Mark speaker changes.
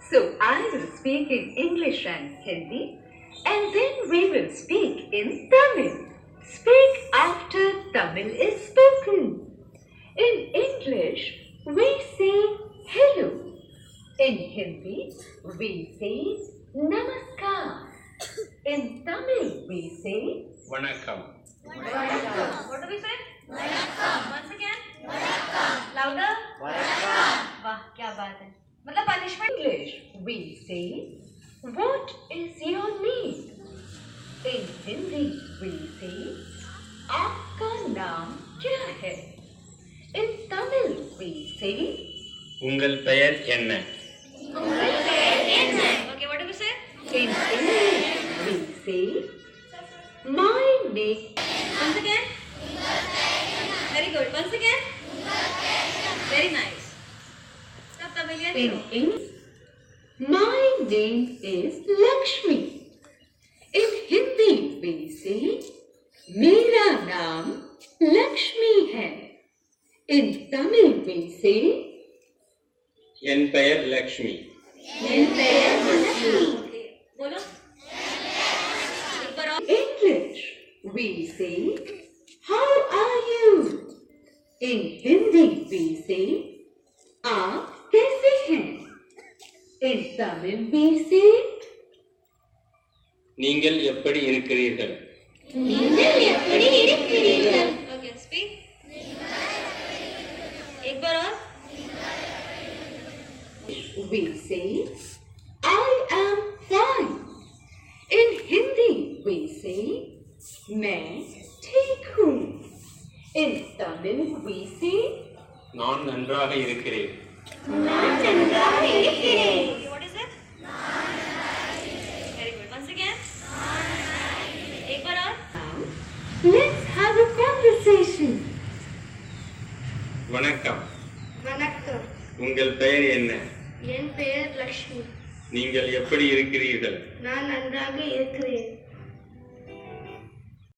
Speaker 1: So I will speak in English and Hindi, and then we will speak in Tamil. Speak after Tamil is spoken. In English, we say hello. In Hindi, we say namaskar. In Tamil, we say
Speaker 2: Vanakkam.
Speaker 1: Vanakkam. What do we say? Vanakkam. Once again? Vanakkam. Louder?
Speaker 2: Vanakkam.
Speaker 1: Wah, kya baat hai. Matlab punishment. English, we say, what is your name? In Hindi, we say, aapka naam kya hai? In Tamil, we say,
Speaker 2: உங்கள் பெயர் என்ன?
Speaker 1: Okay, what do we say? In English, we say, my name. Once again? Very good. Once again? Very nice. In English, my name is Lakshmi. In Hindi, we say, मेरा नाम लक्ष्मी है. In Tamil, we say,
Speaker 2: என் பெயர் லக்ஷ்மி.
Speaker 1: என் பெயர் லக்ஷ்மி. बोलो. English, we say, how are you? In Hindi, we say, आप कैसे हैं? In Tamil, we say,
Speaker 2: நீங்கள் எப்படி இருக்கிறீர்கள்?
Speaker 1: நீங்கள் எப்படி இருக்கிறீர்கள்? Okay, speak. एक बार और. We say, I am fine. In Hindi, we say, मैं ठीक हूँ. In Tamil, we say,
Speaker 2: நான் நன்றாக இருக்கிறேன்.
Speaker 1: நான் நன்றாக இருக்கிறேன். What is it? Very good. Once again. एक बार और. Let's have a conversation.
Speaker 2: வணக்கம்.
Speaker 3: வணக்கம்.
Speaker 2: உங்கள் பெயர் என்ன?
Speaker 3: என் பெயர் லக்ஷ்மி.
Speaker 2: நீங்கள் எப்படி இருக்கிறீர்கள்?
Speaker 3: நான் நன்றாக இருக்கிறேன்.